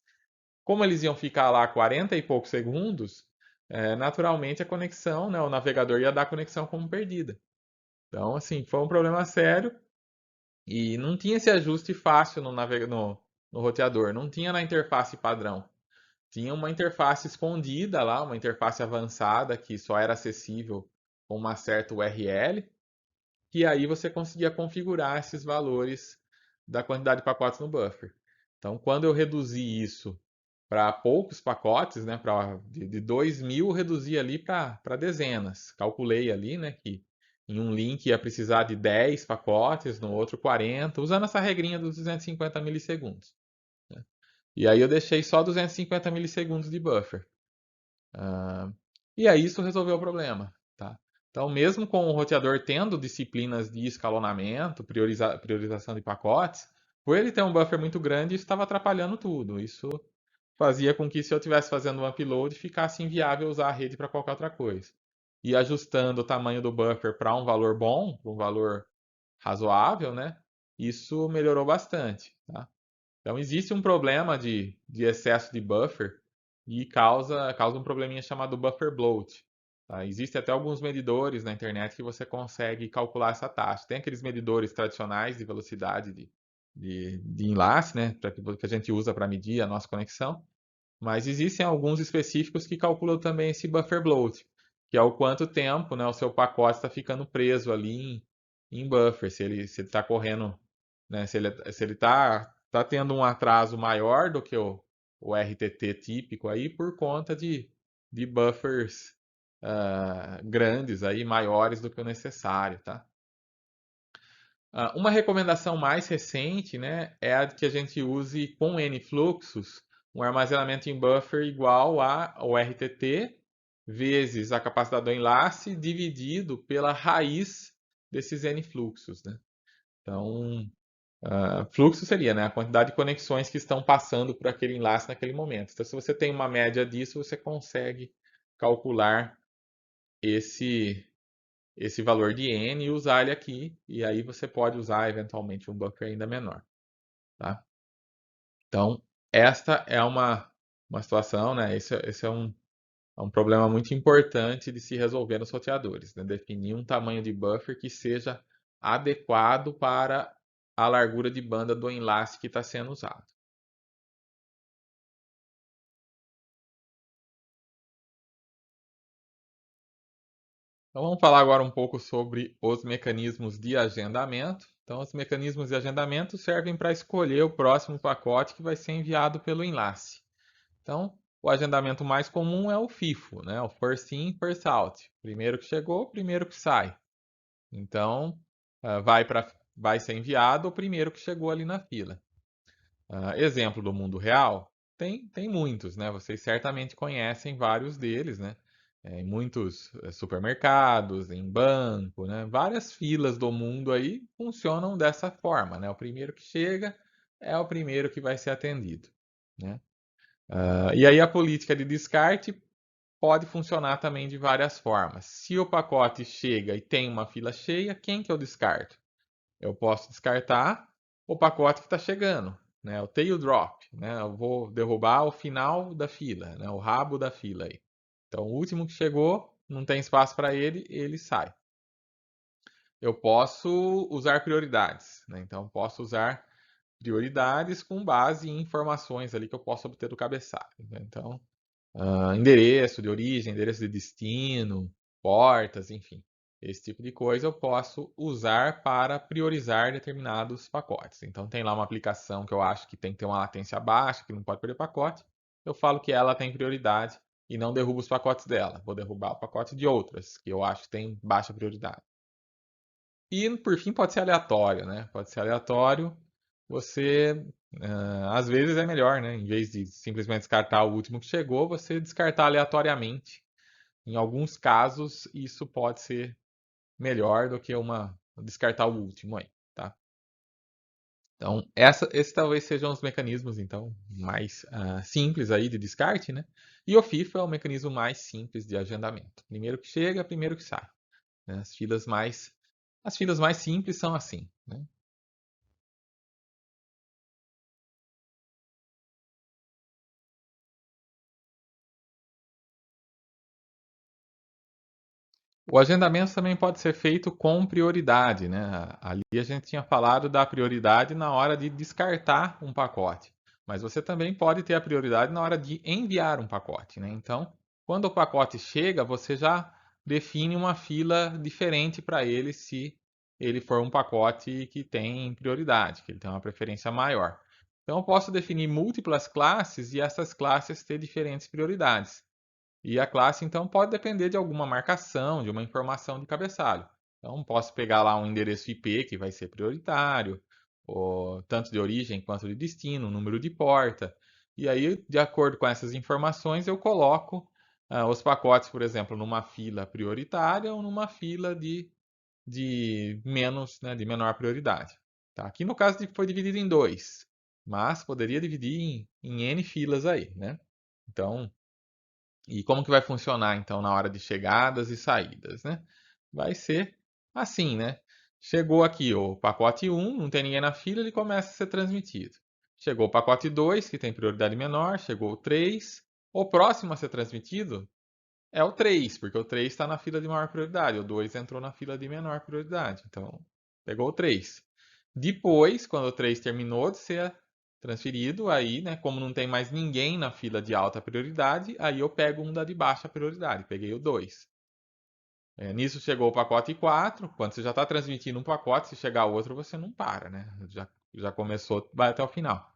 como eles iam ficar lá 40 e poucos segundos, naturalmente a conexão, né, o navegador ia dar a conexão como perdida. Então, assim, foi um problema sério e não tinha esse ajuste fácil no roteador, não tinha na interface padrão. Tinha uma interface escondida lá, uma interface avançada que só era acessível com uma certa URL, e aí você conseguia configurar esses valores da quantidade de pacotes no buffer. Então, quando eu reduzi isso para poucos pacotes, né, de 2.000, reduzi ali para dezenas. Calculei ali, né, que em um link ia precisar de 10 pacotes, no outro 40, usando essa regrinha dos 250 milissegundos. Né? E aí eu deixei só 250 milissegundos de buffer. Ah, e aí isso resolveu o problema, tá? Então, mesmo com o roteador tendo disciplinas de escalonamento, priorização de pacotes, por ele ter um buffer muito grande, isso estava atrapalhando tudo. Isso fazia com que, se eu estivesse fazendo um upload, ficasse inviável usar a rede para qualquer outra coisa. E ajustando o tamanho do buffer para um valor bom, para um valor razoável, né? Isso melhorou bastante, tá? Então, existe um problema de excesso de buffer e causa um probleminha chamado buffer bloat. Tá? Existem até alguns medidores na internet que você consegue calcular essa taxa. Tem aqueles medidores tradicionais de velocidade de enlace, né, que a gente usa para medir a nossa conexão. Mas existem alguns específicos que calculam também esse buffer bloat, que é o quanto tempo, né, o seu pacote está ficando preso ali em buffer, se ele está correndo, né, se ele tá tendo um atraso maior do que o RTT típico aí por conta de buffers grandes aí, maiores do que o necessário, tá? Uma recomendação mais recente, né, é a de que a gente use com N fluxos um armazenamento em buffer igual ao RTT vezes a capacidade do enlace dividido pela raiz desses N fluxos, né? Então, fluxo seria, né, a quantidade de conexões que estão passando por aquele enlace naquele momento. Então, se você tem uma média disso, você consegue calcular esse esse valor de n e usar ele aqui, e aí você pode usar eventualmente um buffer ainda menor, tá? Então, esta é uma situação, né? Esse é um problema muito importante de se resolver nos roteadores, né? Definir um tamanho de buffer que seja adequado para a largura de banda do enlace que está sendo usado. Então, vamos falar agora um pouco sobre os mecanismos de agendamento. Então, os mecanismos de agendamento servem para escolher o próximo pacote que vai ser enviado pelo enlace. Então, o agendamento mais comum é o FIFO, né? O First In, First Out. Primeiro que chegou, primeiro que sai. Então, vai ser enviado o primeiro que chegou ali na fila. Exemplo do mundo real, tem muitos, né? Vocês certamente conhecem vários deles, né? Em muitos supermercados, em banco, né? Várias filas do mundo aí funcionam dessa forma, né? O primeiro que chega é o primeiro que vai ser atendido, né? E aí a política de descarte pode funcionar também de várias formas. Se o pacote chega e tem uma fila cheia, quem que eu descarto? Eu posso descartar o pacote que está chegando, né? O tail drop, né? Eu vou derrubar o final da fila, né? O rabo da fila aí. Então, o último que chegou, não tem espaço para ele, ele sai. Eu posso usar prioridades, né? Então, posso usar prioridades com base em informações ali que eu posso obter do cabeçalho, né? Então, endereço de origem, endereço de destino, portas, enfim. Esse tipo de coisa eu posso usar para priorizar determinados pacotes. Então, tem lá uma aplicação que eu acho que tem que ter uma latência baixa, que não pode perder pacote. Eu falo que ela tem prioridade e não derrubo os pacotes dela. Vou derrubar o pacote de outras, que eu acho que tem baixa prioridade. E, por fim, pode ser aleatório, né? Pode ser aleatório. Você, às vezes, é melhor, né? Em vez de simplesmente descartar o último que chegou, você descartar aleatoriamente. Em alguns casos, isso pode ser melhor do que descartar o último aí, tá? Então, esses talvez sejam os mecanismos, então, mais simples aí de descarte, né? E o FIFO é o mecanismo mais simples de agendamento. Primeiro que chega, primeiro que sai, né? As filas mais simples são assim, né? O agendamento também pode ser feito com prioridade, né? Ali a gente tinha falado da prioridade na hora de descartar um pacote, mas você também pode ter a prioridade na hora de enviar um pacote, né? Então, quando o pacote chega, você já define uma fila diferente para ele se ele for um pacote que tem prioridade, que ele tem uma preferência maior. Então, eu posso definir múltiplas classes e essas classes ter diferentes prioridades. E a classe, então, pode depender de alguma marcação, de uma informação de cabeçalho. Então, posso pegar lá um endereço IP que vai ser prioritário, ou tanto de origem quanto de destino, número de porta. E aí, de acordo com essas informações, eu coloco os pacotes, por exemplo, numa fila prioritária ou numa fila de menos, né, de menor prioridade. Tá? Aqui no caso foi dividido em dois, mas poderia dividir em N filas aí, né? Então, e como que vai funcionar então na hora de chegadas e saídas, né? Vai ser assim, né? Chegou aqui o pacote 1, não tem ninguém na fila, ele começa a ser transmitido. Chegou o pacote 2, que tem prioridade menor, chegou o 3. O próximo a ser transmitido é o 3, porque o 3 está na fila de maior prioridade, o 2 entrou na fila de menor prioridade. Então, pegou o 3. Depois, quando o 3 terminou de ser transferido, aí, né, como não tem mais ninguém na fila de alta prioridade, aí eu pego um da de baixa prioridade, peguei o 2. Nisso chegou o pacote 4, quando você já está transmitindo um pacote, se chegar outro, você não para, né? Já começou, vai até o final.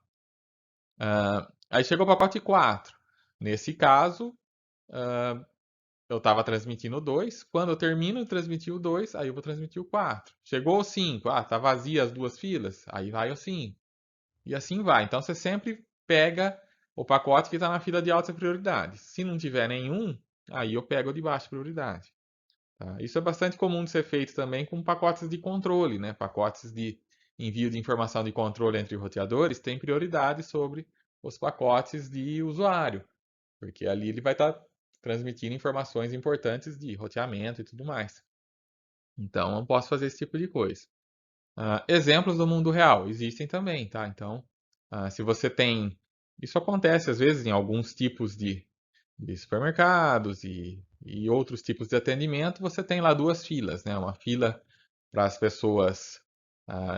Aí chegou o pacote 4. Nesse caso, eu estava transmitindo o 2. Quando eu termino de transmitir o 2, aí eu vou transmitir o 4. Chegou o 5. Ah, tá vazia as duas filas? Aí vai o 5. E assim vai. Então você sempre pega o pacote que está na fila de alta prioridade. Se não tiver nenhum, aí eu pego o de baixa prioridade. Tá? Isso é bastante comum de ser feito também com pacotes de controle, né? Pacotes de envio de informação de controle entre roteadores têm prioridade sobre os pacotes de usuário, porque ali ele vai estar transmitindo informações importantes de roteamento e tudo mais. Então, eu posso fazer esse tipo de coisa. Exemplos do mundo real existem também, tá? Então, se você tem. Isso acontece às vezes em alguns tipos de supermercados e outros tipos de atendimento, você tem lá duas filas, né? Uma fila para as pessoas,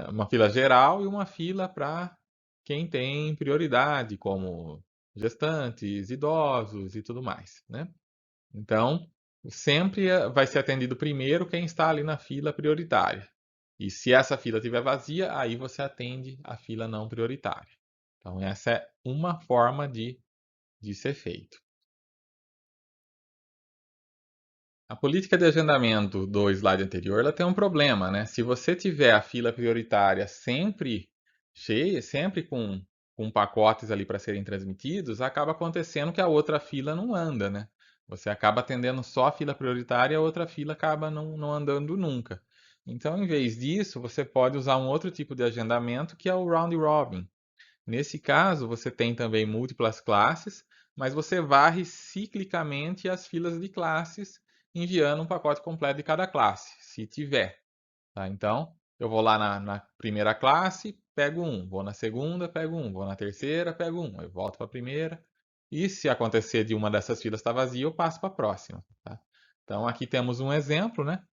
uma fila geral e uma fila para quem tem prioridade, como gestantes, idosos e tudo mais, né? Então, sempre vai ser atendido primeiro quem está ali na fila prioritária. E se essa fila estiver vazia, aí você atende a fila não prioritária. Então, essa é uma forma de ser feito. A política de agendamento do slide anterior, ela tem um problema, né? Se você tiver a fila prioritária sempre cheia, sempre com pacotes ali para serem transmitidos, acaba acontecendo que a outra fila não anda, né? Você acaba atendendo só a fila prioritária e a outra fila acaba não andando nunca. Então, em vez disso, você pode usar um outro tipo de agendamento que é o round robin. Nesse caso, você tem também múltiplas classes, mas você varre ciclicamente as filas de classes, enviando um pacote completo de cada classe, se tiver. Tá? Então, eu vou lá na primeira classe, pego um, vou na segunda, pego um, vou na terceira, pego um, eu volto para a primeira. E se acontecer de uma dessas filas estar vazia, eu passo para a próxima. Tá? Então, aqui temos um exemplo, né?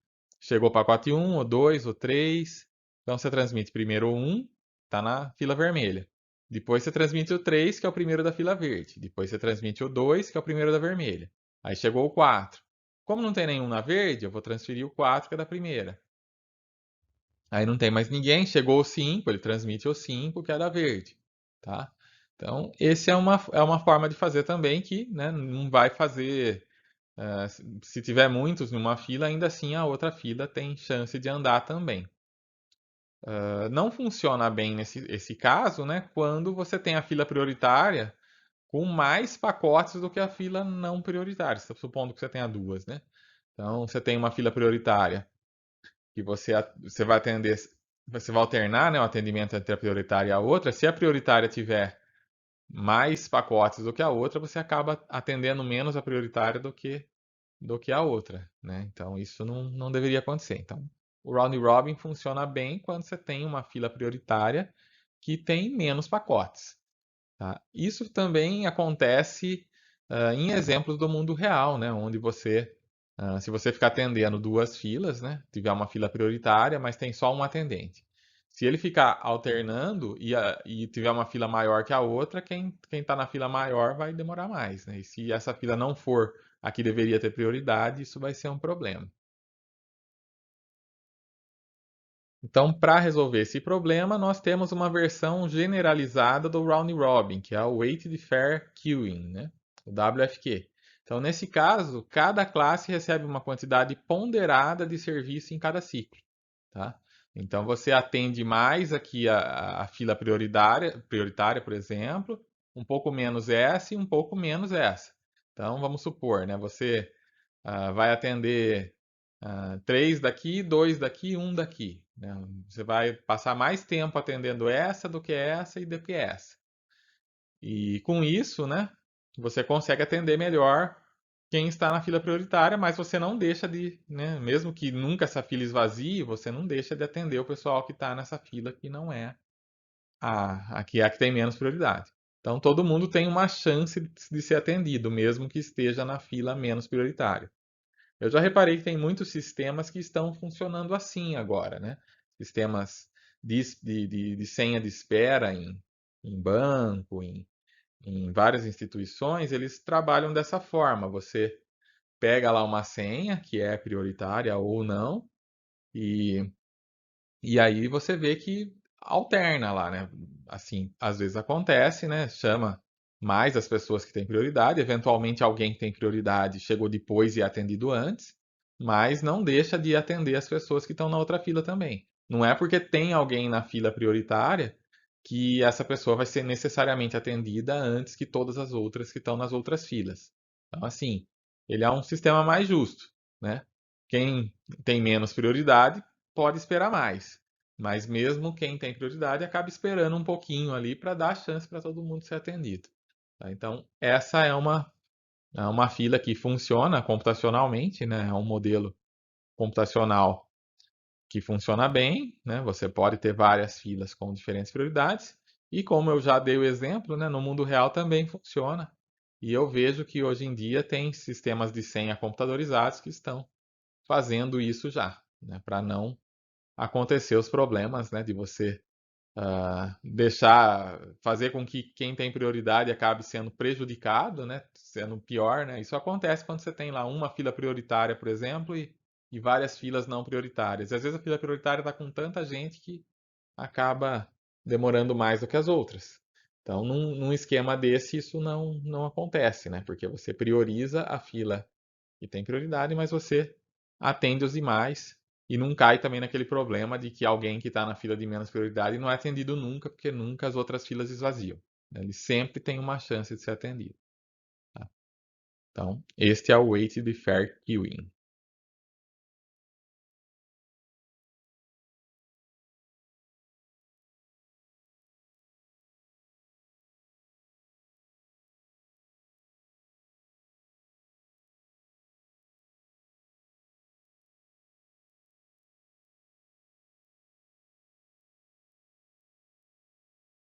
Chegou o pacote 1, o 2, o 3. Então, você transmite primeiro o 1, está na fila vermelha. Depois você transmite o 3, que é o primeiro da fila verde. Depois você transmite o 2, que é o primeiro da vermelha. Aí chegou o 4. Como não tem nenhum na verde, eu vou transferir o 4, que é da primeira. Aí não tem mais ninguém, chegou o 5, ele transmite o 5, que é da verde. Tá? Então, esse é uma forma de fazer também que, né, não vai fazer. Se tiver muitos numa fila, ainda assim a outra fila tem chance de andar também. Não funciona bem nesse esse caso, né, quando você tem a fila prioritária com mais pacotes do que a fila não prioritária, supondo que você tenha duas, né? Então, você tem uma fila prioritária que você vai atender, você vai alternar, né, o atendimento entre a prioritária e a outra. Se a prioritária tiver mais pacotes do que a outra, você acaba atendendo menos a prioritária do que a outra, né? Então isso não deveria acontecer. Então, o round robin funciona bem quando você tem uma fila prioritária que tem menos pacotes. Tá? Isso também acontece em exemplos do mundo real, né? Onde você Se você ficar atendendo duas filas, né, tiver uma fila prioritária, mas tem só um atendente. Se ele ficar alternando e tiver uma fila maior que a outra, quem está na fila maior vai demorar mais, né? E se essa fila não for a que deveria ter prioridade, isso vai ser um problema. Então, para resolver esse problema, nós temos uma versão generalizada do Round Robin, que é o Weighted Fair Queuing, né? O WFQ. Então, nesse caso, cada classe recebe uma quantidade ponderada de serviço em cada ciclo, tá? Então, você atende mais aqui a fila prioritária, por exemplo, um pouco menos essa e um pouco menos essa. Então, vamos supor, né? Você vai atender três daqui, dois daqui, um daqui, né? Você vai passar mais tempo atendendo essa do que essa e do que essa. E com isso, né, você consegue atender melhor quem está na fila prioritária, mas você não deixa de, né, mesmo que nunca essa fila esvazie, você não deixa de atender o pessoal que está nessa fila que não é a que tem menos prioridade. Então todo mundo tem uma chance de ser atendido, mesmo que esteja na fila menos prioritária. Eu já reparei que tem muitos sistemas que estão funcionando assim agora, né? Sistemas de senha de espera em banco, em várias instituições, eles trabalham dessa forma. Você pega lá uma senha, que é prioritária ou não, e, e aí você vê que alterna lá, né? Assim, às vezes acontece, né? Chama mais as pessoas que têm prioridade. Eventualmente, alguém que tem prioridade chegou depois e é atendido antes, mas não deixa de atender as pessoas que estão na outra fila também. Não é porque tem alguém na fila prioritária que essa pessoa vai ser necessariamente atendida antes que todas as outras que estão nas outras filas. Então, assim, ele é um sistema mais justo, né? Quem tem menos prioridade pode esperar mais. Mas mesmo quem tem prioridade acaba esperando um pouquinho ali para dar chance para todo mundo ser atendido. Tá? Então, essa é uma fila que funciona computacionalmente, né? É um modelo computacional que funciona bem, né? Você pode ter várias filas com diferentes prioridades. E como eu já dei o exemplo, né? No mundo real também funciona. E eu vejo que hoje em dia tem sistemas de senha computadorizados que estão fazendo isso já, né? Para não acontecer os problemas, né? De você fazer com que quem tem prioridade acabe sendo prejudicado, né? Sendo pior, né? Isso acontece quando você tem lá uma fila prioritária, por exemplo, e várias filas não prioritárias. E às vezes a fila prioritária está com tanta gente que acaba demorando mais do que as outras. Então, num esquema desse, isso não acontece, né? Porque você prioriza a fila que tem prioridade, mas você atende os demais e não cai também naquele problema de que alguém que está na fila de menos prioridade não é atendido nunca, porque nunca as outras filas esvaziam, né? Ele sempre tem uma chance de ser atendido. Tá? Então, este é o Weighted Fair Queuing.